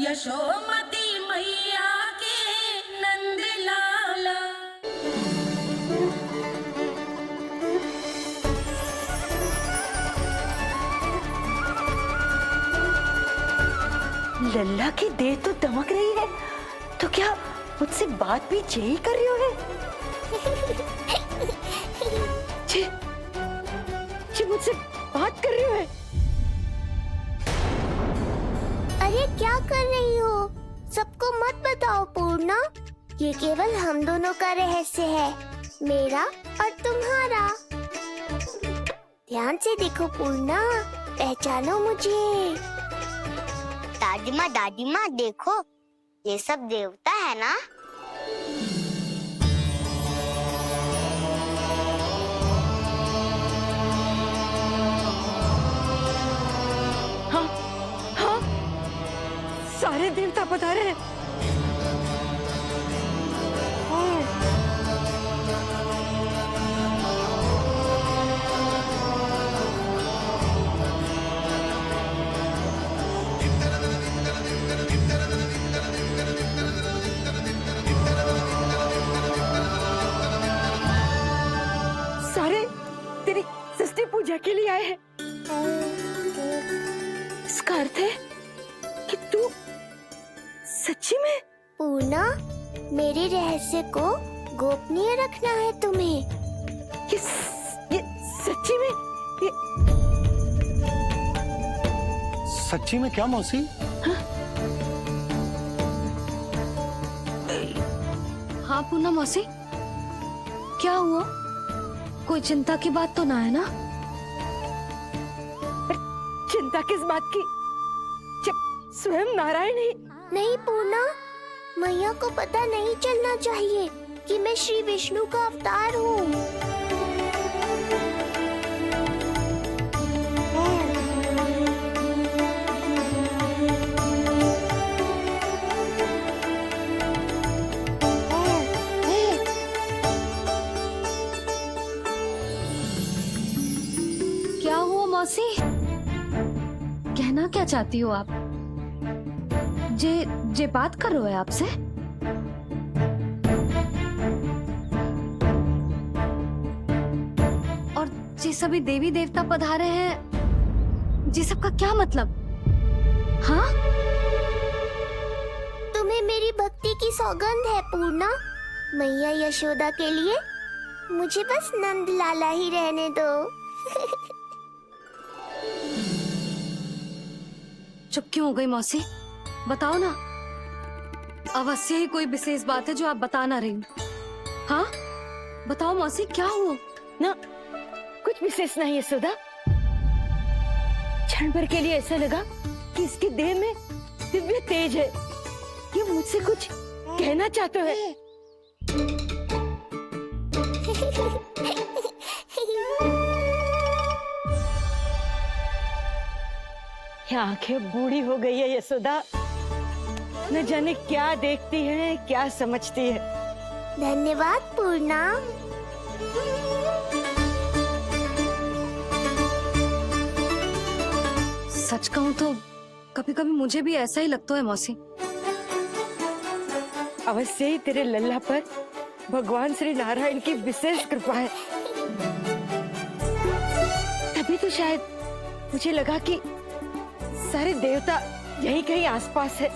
यशोमती मैया के नंद लाला। लल्ला की देह तो दमक रही है, तो क्या मुझसे बात भी यही कर रही हो? जी मुझसे बात कर रही हो? अरे क्या कर रही हो? सबको मत बताओ पूर्णा, ये केवल हम दोनों का रहस्य है, मेरा और तुम्हारा। ध्यान से देखो पूर्णा, पहचानो मुझे। दादी माँ देखो, ये सब देवता है ना? हाँ, हाँ, सारे देवता पधारे हैं। सारे तेरी सृष्टि पूजा के लिए आए हैं। इसका अर्थ है कि तू सच्ची में? पूर्णा, मेरे रहस्य को गोपनीय रखना है तुम्हें। ये सच्ची में? सच्ची में क्या मौसी? हाँ पूर्णा मौसी, क्या हुआ? कोई चिंता की बात तो ना है ना? चिंता किस बात की, जब स्वयं नारायण ही। नहीं पूर्णा, मैया को पता नहीं चलना चाहिए कि मैं श्री विष्णु का अवतार हूँ। क्या हुआ मौसी? कहना क्या चाहती हो आप? जे बात कर रहे हो आपसे? और जे सभी देवी देवता पधारे हैं, जी सबका क्या मतलब? हाँ? तुम्हें मेरी भक्ति की सौगंध है पूर्णा। मैया यशोदा के लिए मुझे बस नंद लाला ही रहने दो। चुप क्यों हो गई मौसी? बताओ ना, अवश्य ही कोई विशेष बात है जो आप बता ना रही। हाँ बताओ मौसी, क्या हुआ? ना, कुछ विशेष नहीं है सुधा। क्षण भर के लिए ऐसा लगा कि इसके देह में दिव्य तेज है। ये मुझसे कुछ कहना चाहते हैं। ये आंखें बूढ़ी हो गई है यशोदा, न जाने क्या देखती है, क्या समझती है। धन्यवाद पूर्णा। सच कहूँ तो कभी कभी मुझे भी ऐसा ही लगता है मौसी। अवश्य ही तेरे लल्ला पर भगवान श्री नारायण की विशेष कृपा है। तभी तो शायद मुझे लगा कि सारे देवता यही कहीं आसपास है।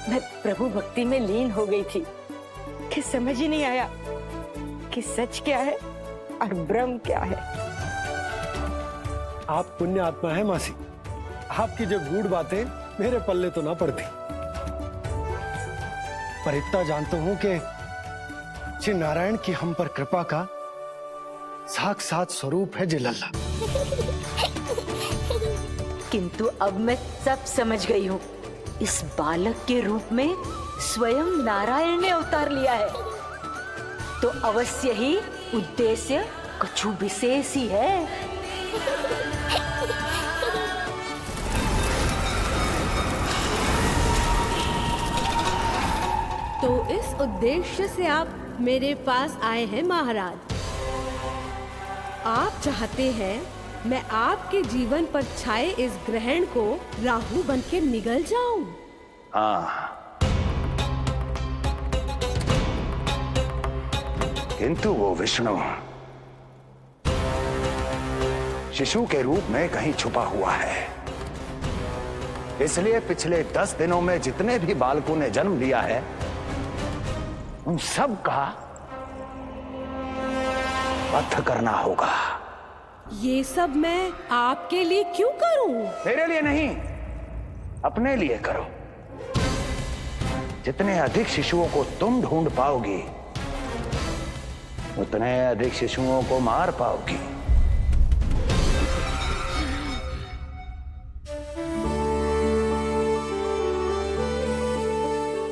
मैं प्रभु भक्ति में लीन हो गई थी कि समझ ही नहीं आया कि सच क्या है और भ्रम क्या है। आप पुण्य आत्मा है मासी, आपकी जो गूढ़ बातें मेरे पल्ले तो ना पड़ती, पर इतना जानता हूं कि श्री नारायण की हम पर कृपा का साक्षात स्वरूप है जी लल्ला। किंतु अब मैं सब समझ गई हूँ। इस बालक के रूप में स्वयं नारायण ने अवतार लिया है, तो अवश्य ही उद्देश्य कुछ विशेष ही है। तो इस उद्देश्य से आप मेरे पास आए हैं महाराज। आप चाहते हैं मैं आपके जीवन पर छाए इस ग्रहण को राहु बन के निगल जाऊं। हाँ, किंतु वो विष्णु शिशु के रूप में कहीं छुपा हुआ है। इसलिए पिछले 10 दिनों में जितने भी बालकों ने जन्म लिया है उन सब का वध करना होगा। ये सब मैं आपके लिए क्यों करूं? मेरे लिए नहीं, अपने लिए करो। जितने अधिक शिशुओं को तुम ढूंढ पाओगी उतने अधिक शिशुओं को मार पाओगी।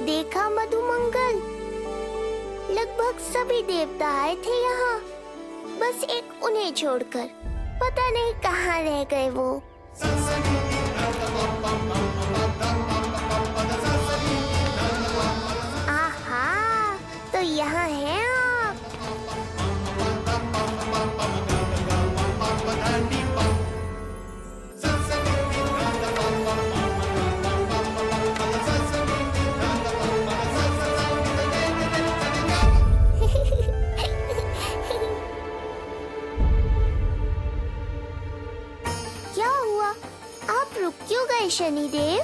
देखा मधुमंगल, लगभग सभी देवता आए थे यहाँ, बस एक उन्हें छोड़कर। पता नहीं कहाँ रह गए वो। आहा, तो यहाँ हैं आप। क्या हुआ? आप रुक क्यों गए शनिदेव?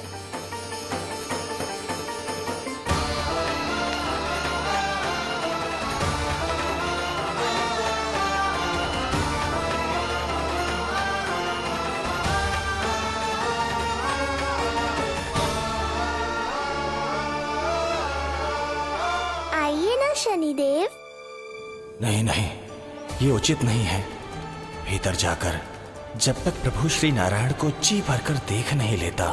आइए ना शनिदेव। नहीं नहीं, ये उचित नहीं है। भीतर जाकर जब तक प्रभु श्री नारायण को जी भरकर देख नहीं लेता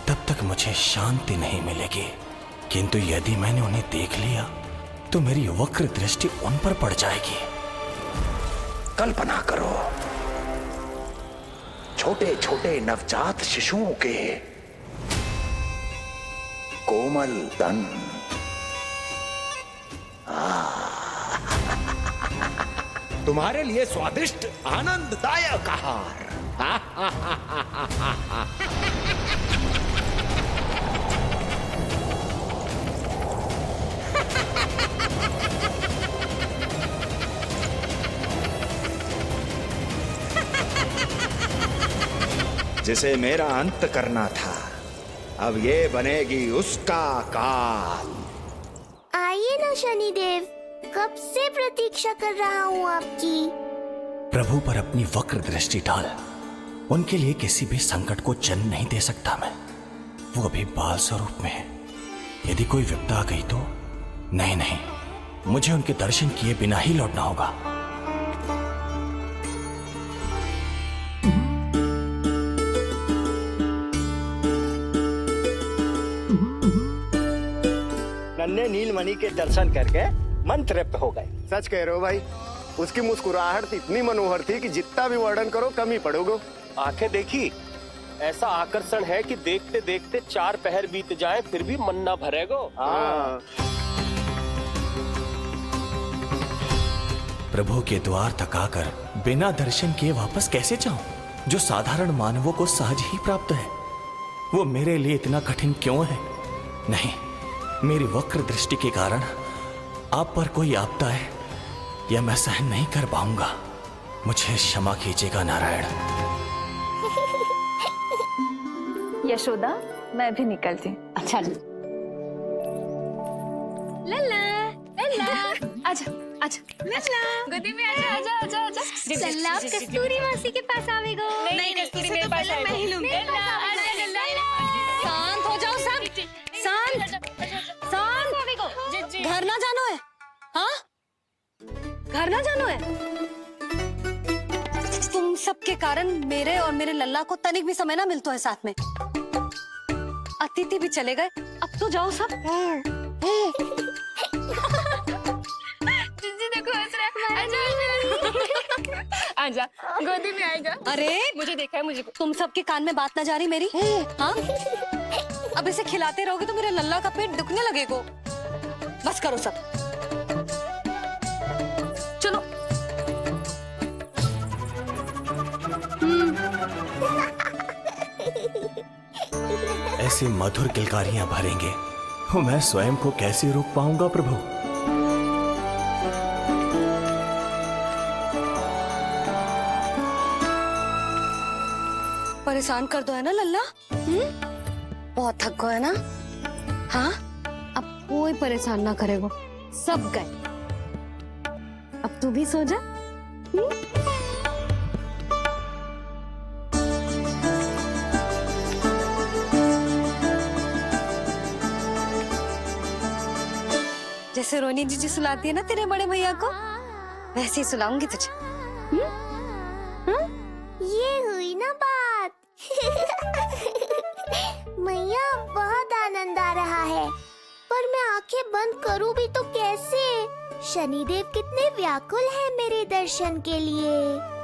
तब तक मुझे शांति नहीं मिलेगी। किंतु यदि मैंने उन्हें देख लिया तो मेरी वक्र दृष्टि उन पर पड़ जाएगी। कल्पना करो, छोटे छोटे नवजात शिशुओं के कोमल तन, तुम्हारे लिए स्वादिष्ट आनंददायक आहार। जिसे मेरा अंत करना था, अब ये बनेगी उसका काल। आइए ना शनिदेव, कब से प्रतीक्षा कर रहा हूँ आपकी। प्रभु पर अपनी वक्र दृष्टि डाल। उनके लिए किसी भी संकट को जन्म नहीं दे सकता मैं। वो अभी बाल स्वरूप में है। यदि कोई विपदा आ गई तो नहीं नहीं, मुझे उनके दर्शन किए बिना ही लौटना होगा। नन्हे नीलमणि के दर्शन करके मन तृप्त हो गए। सच कह रहे हो भाई, उसकी मुस्कुराहट इतनी मनोहर थी कि जितना भी वर्णन करो कम ही पड़ोगे। आंखें देखी, ऐसा आकर्षण है कि देखते देखते 4 पहर बीत जाए फिर भी मन ना भरेगो। प्रभु के द्वार तक आकर बिना दर्शन किए वापस कैसे जाऊं, जो साधारण मानवों को सहज ही प्राप्त है। वो मेरे लिए इतना कठिन क्यों है? नहीं, मेरी वक्र दृष्टि के कारण आप पर कोई आपदा है या मैं सहन नहीं कर पाऊंगा। मुझे क्षमा कीजिएगा नारायण। यशोदा, मैं भी निकलती। अच्छा लल्ला लल्ला, आजा आजा लल्ला, गोदी में आजा आजा आजा आजा। लल्ला, आप कस्तूरी मासी के पास आवेगो। नहीं कस्तूरी मेरे पास है, मैं ही लूंगी। शांत हो जाओ सब, शांत शांत। घर ना जानो है? हाँ, घर ना जानो है? तुम सबके कारण मेरे और मेरे लल्ला को तनिक भी समय ना मिलता है साथ में। अतिथि भी चले गए, अब तो जाओ सब। देखो आजा, गोदी में आएगा। अरे मुझे देखा है, मुझे तुम सबके कान में बात ना जा रही मेरी? हाँ, अब इसे खिलाते रहोगे तो मेरे लल्ला का पेट दुखने लगेगा। बस करो सब, चलो। ऐसे मधुर किलकारियां भरेंगे, वो मैं स्वयं को कैसे रोक पाऊंगा प्रभु? परेशान कर दो है ना लल्ला? बहुत थक गए है ना? हाँ, अब कोई परेशान ना करेगा, सब गए। अब तू भी सो जा। जैसे रोनी जीजी सुलाती है ना तेरे बड़े भैया को, वैसे ही सुलाऊंगी तुझे। ये हुई ना बात। मैया बहुत आनंद आ रहा है, पर मैं आंखें बंद करूं भी तो कैसे? शनिदेव कितने व्याकुल हैं मेरे दर्शन के लिए।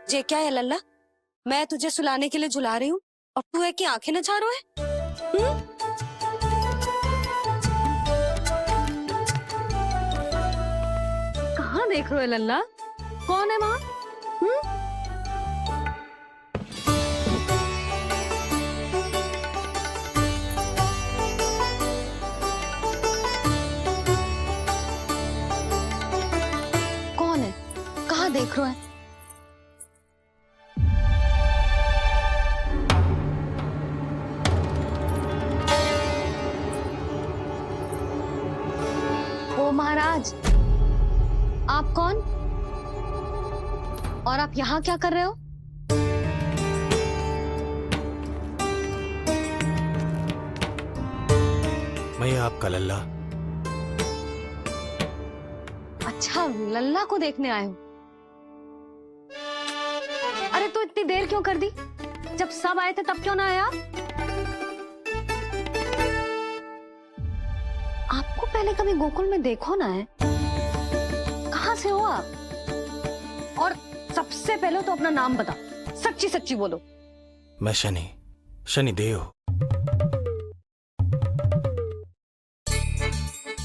ये क्या है लल्ला? मैं तुझे सुलाने के लिए झुला रही हूँ और तू है कि आंखें नचा रहा है? कहाँ देख रहे हो लल्ला? कौन है वहाँ? कौन है? कहाँ देख रहे हो? महाराज, आप कौन और आप यहाँ क्या कर रहे हो? मैं आपका लल्ला। अच्छा, लल्ला को देखने आए हो? अरे तो इतनी देर क्यों कर दी? जब सब आए थे तब क्यों ना आया? आपको पहले कभी गोकुल में देखो ना है? कहाँ से हो आप? और सबसे पहले तो अपना नाम बताओ, सच्ची सच्ची बोलो। मैं शनिदेव।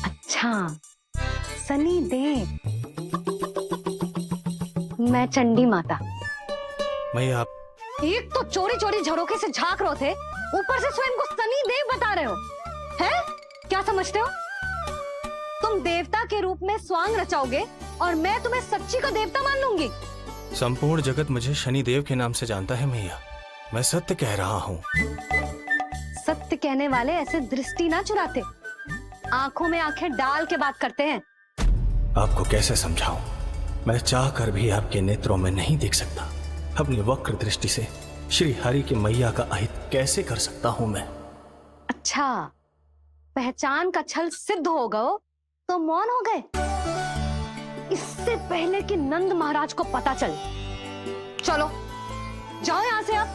अच्छा, शनिदेव। मैं चंडी माता। मैं आप एक तो चोरी चोरी झरोखे से झांक रहे थे, ऊपर से स्वयं को शनिदेव बता रहे हो, हैं? क्या समझते हो? तुम देवता के रूप में स्वांग रचाओगे और मैं तुम्हें सच्ची का देवता मान लूंगी? संपूर्ण जगत मुझे शनिदेव के नाम से जानता है मैया। मैं सत्य कह रहा हूँ। सत्य कहने वाले ऐसे दृष्टि ना चुराते, आंखों में आंखें डाल के बात करते हैं। आपको कैसे समझाऊं? मैं चाह कर भी आपके नेत्रों में नहीं देख सकता। अपनी वक्र दृष्टि से श्री हरि की मैया का अहित कैसे कर सकता हूं मैं? अच्छा, पहचान का छल सिद्ध हो गया तो मौन हो गए? इससे पहले कि नंद महाराज को पता चले। चलो जाओ यहां से आप।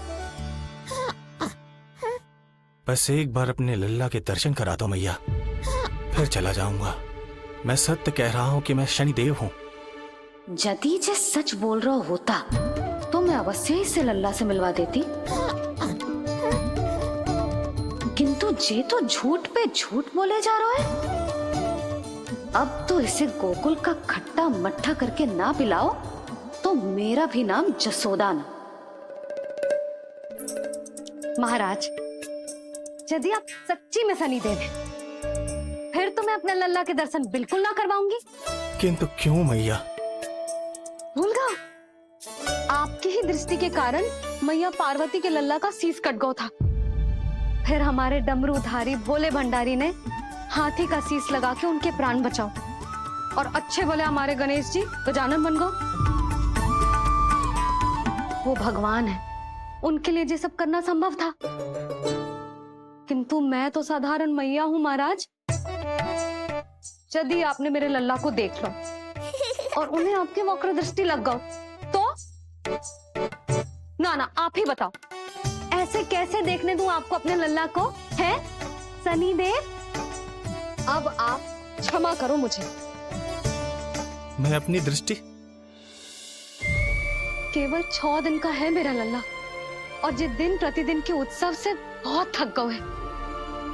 बस एक बार अपने लल्ला के दर्शन करा दो मैया, फिर चला जाऊंगा। मैं सत्य कह रहा हूं कि मैं शनिदेव हूं। यदि जे सच बोल रहा होता तो मैं अवश्य ही इसे लल्ला से मिलवा देती, किंतु जे तो झूठ पे झूठ बोले जा रहा है। अब तो इसे गोकुल का खट्टा मट्ठा करके ना पिलाओ तो मेरा भी नाम जसोदा ना। महाराज, यदि आप सच्ची में शनिदेव हैं, फिर तो मैं अपने लल्ला के दर्शन बिल्कुल ना करवाऊंगी। किंतु क्यों मैया? भूल गया? आपकी ही दृष्टि के कारण मैया पार्वती के लल्ला का शीश कट गया था। फिर हमारे डमरूधारी भोले भंडारी ने हाथी का शीश लगा के उनके प्राण बचाओ, और अच्छे भले हमारे गणेश जी गजानन बन गए। वो भगवान है, उनके लिए ये सब करना संभव था, किंतु मैं तो साधारण मैया हूं महाराज। यदि आपने मेरे लल्ला को देख लो और उन्हें आपकी वक्र दृष्टि लग गई तो ना आप ही बताओ, ऐसे कैसे देखने दूं आपको अपने लल्ला को? है शनिदेव, अब आप क्षमा करो मुझे। मैं अपनी दृष्टि केवल 6 दिन का है मेरा लल्ला, और जिस दिन प्रतिदिन के उत्सव से बहुत थक गए हैं,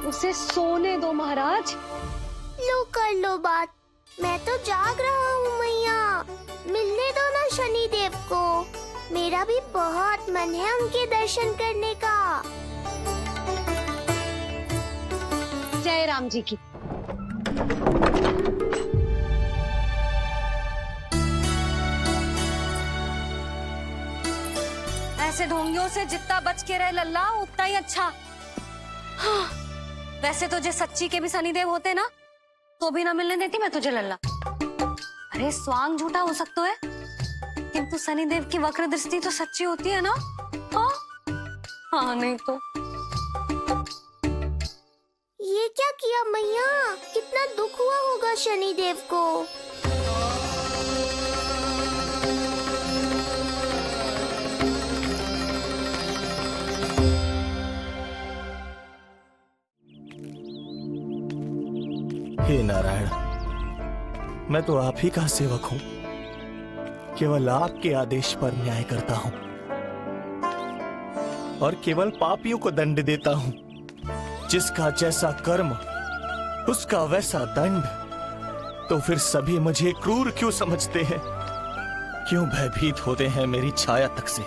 उसे सोने दो महाराज। लो कर लो बात, मैं तो जाग रहा हूँ मैया, मिलने दो ना शनिदेव को, मेरा भी बहुत मन है उनके दर्शन करने का। जय राम जी की। ऐसे ढोंगियों से जितना बच के रहे लल्ला उतना ही अच्छा। हाँ, वैसे तो जे सच्ची के भी शनिदेव होते ना तो भी ना मिलने देती मैं तुझे लल्ला। अरे स्वांग झूठा हो सकता है, किंतु शनिदेव की वक्र दृष्टि तो सच्ची होती है ना। हाँ, हाँ नहीं तो। ये क्या किया मैया, कितना दुख हुआ होगा शनिदेव को। हे नारायण, मैं तो आप ही का सेवक हूं, केवल आपके आदेश पर न्याय करता हूं और केवल पापियों को दंड देता हूं। जिसका जैसा कर्म उसका वैसा दंड। तो फिर सभी मुझे क्रूर क्यों समझते हैं? क्यों भयभीत होते हैं मेरी छाया तक से?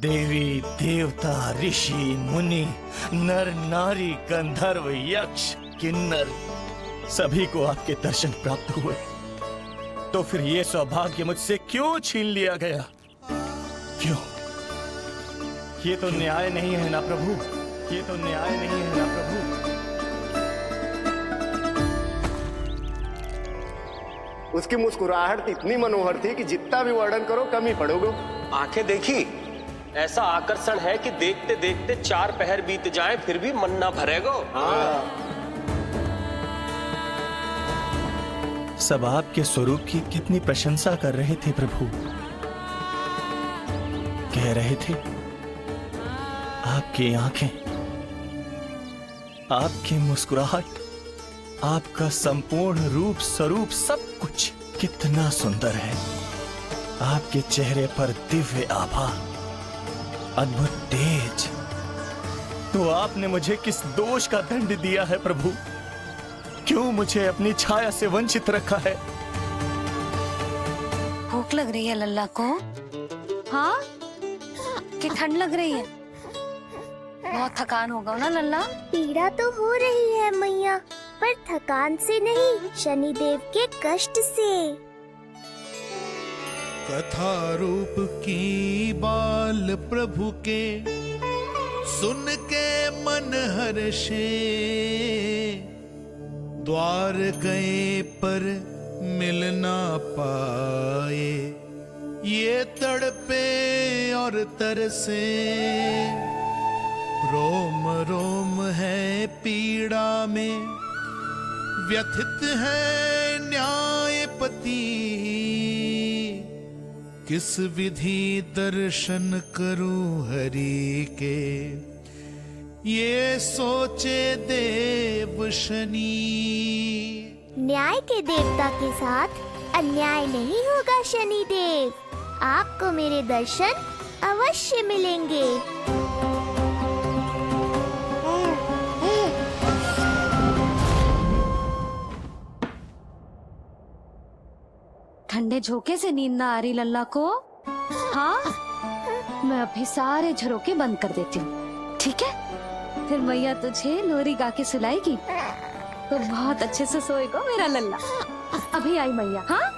देवी देवता ऋषि मुनि नर नारी गंधर्व यक्ष किन्नर सभी को आपके दर्शन प्राप्त हुए, तो फिर ये सौभाग्य मुझसे क्यों छीन लिया गया? क्यों? ये तो न्याय नहीं है ना प्रभु, ये तो न्याय नहीं है ना प्रभु। उसकी मुस्कुराहट इतनी मनोहर थी कि जितना भी वर्णन करो कम ही पड़ोगे। आंखें देखी, ऐसा आकर्षण है कि देखते देखते 4 पहर बीत जाएं फिर भी मन ना भरेगा। हाँ। सब आपके स्वरूप की कितनी प्रशंसा कर रहे थे प्रभु। कह रहे थे आपकी आंखें, आपकी मुस्कुराहट, आपका संपूर्ण रूप स्वरूप सब कुछ कितना सुंदर है। आपके चेहरे पर दिव्य आभा, अद्भुत तेज। तो आपने मुझे किस दोष का दंड दिया है प्रभु? क्यों मुझे अपनी छाया से वंचित रखा है? भूख लग रही है लल्ला को? हाँ, कि ठंड लग रही है? बहुत थकान होगा ना लल्ला? पीड़ा तो हो रही है मैया, पर थकान से नहीं, शनिदेव के कष्ट से। कथा रूप की बाल प्रभु के सुन के मन हर्षे, द्वार गए पर मिल ना पाए, ये तड़पे और तरसे, रोम रोम है पीड़ा में, व्यथित है न्यायपति, किस विधि दर्शन करूं हरि के, ये सोचे देव शनि। न्याय के देवता के साथ अन्याय नहीं होगा शनिदेव, आपको मेरे दर्शन अवश्य मिलेंगे। ठंडे झोंके से नींद ना आ रही लल्ला को? हाँ, मैं अभी सारे झरोके बंद कर देती हूँ, ठीक है? फिर मैया तुझे लोरी गा के सुलाएगी तो बहुत अच्छे से सोएगा मेरा लल्ला। अभी आई मैया। हाँ,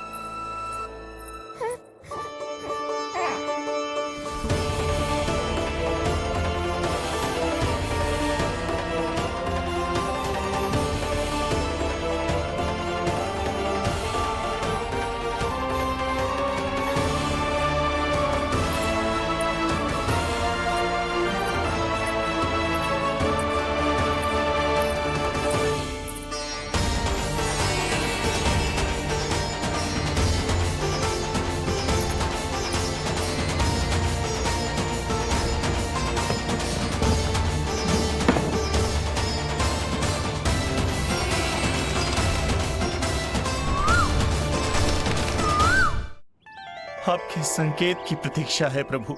संकेत की प्रतीक्षा है प्रभु।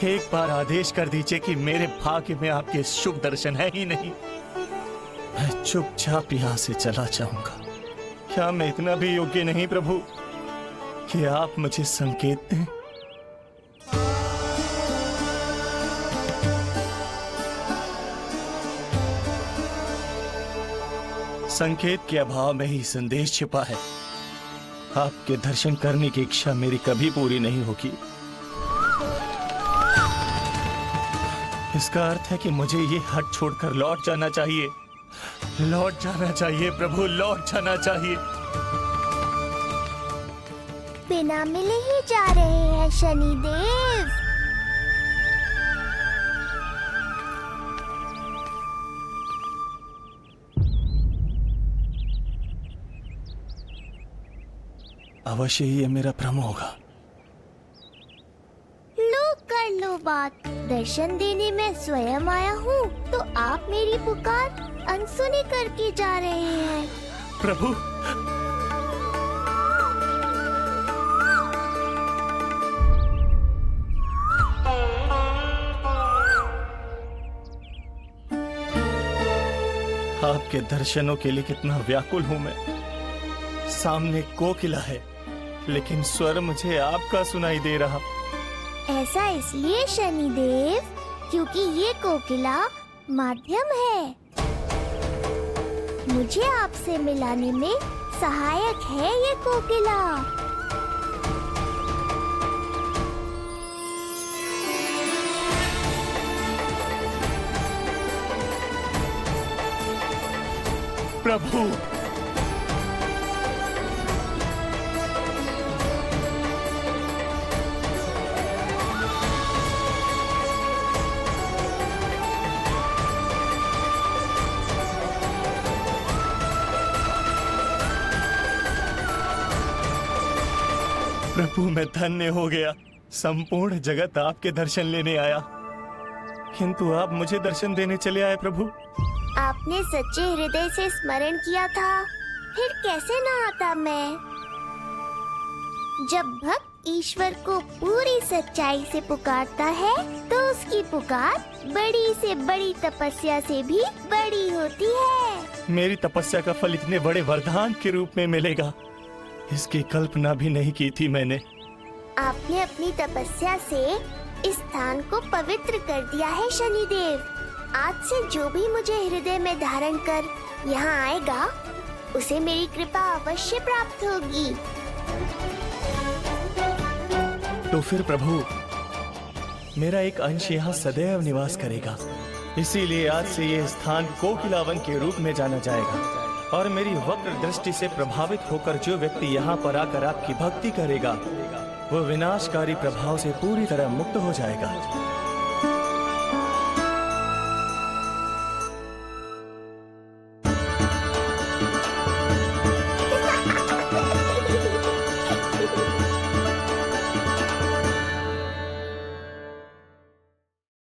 एक बार आदेश कर दीजिए कि मेरे भाग्य में आपके शुभ दर्शन है ही नहीं, मैं चुपचाप यहां से चला जाऊंगा। क्या मैं इतना भी योग्य नहीं प्रभु कि आप मुझे संकेत दें? संकेत के अभाव में ही संदेश छिपा है। आपके दर्शन करने की इच्छा मेरी कभी पूरी नहीं होगी। इसका अर्थ है कि मुझे ये हट छोड़कर लौट जाना चाहिए। लौट जाना चाहिए प्रभु, लौट जाना चाहिए। बिना मिले ही जा रहे हैं शनिदेव। अवश्य ही ये मेरा भ्रम होगा। लो कर लो बात। दर्शन देने मैं स्वयं आया हूँ तो आप मेरी पुकार अनसुनी करके जा रहे हैं। प्रभु आपके दर्शनों के लिए कितना व्याकुल हूं मैं। सामने कोकिला है लेकिन स्वर मुझे आपका सुनाई दे रहा। ऐसा इसलिए शनिदेव क्योंकि ये कोकिला माध्यम है। मुझे आपसे मिलाने में सहायक है ये कोकिला। प्रभु प्रभु मैं धन्य हो गया। संपूर्ण जगत आपके दर्शन लेने आया किंतु आप मुझे दर्शन देने चले आए प्रभु। आपने सच्चे हृदय से स्मरण किया था, फिर कैसे न आता मैं। जब भक्त ईश्वर को पूरी सच्चाई से पुकारता है तो उसकी पुकार बड़ी से बड़ी तपस्या से भी बड़ी होती है। मेरी तपस्या का फल इतने बड़े वरदान के रूप में मिलेगा, इसकी कल्पना भी नहीं की थी मैंने। आपने अपनी तपस्या से इस स्थान को पवित्र कर दिया है शनिदेव। आज से जो भी मुझे हृदय में धारण कर यहाँ आएगा उसे मेरी कृपा अवश्य प्राप्त होगी। तो फिर प्रभु मेरा एक अंश यहाँ सदैव निवास करेगा। इसीलिए आज से ये स्थान कोकिलावन के रूप में जाना जाएगा और मेरी वक्र दृष्टि से प्रभावित होकर जो व्यक्ति यहाँ पर आकर आपकी भक्ति करेगा वो विनाशकारी प्रभाव से पूरी तरह मुक्त हो जाएगा।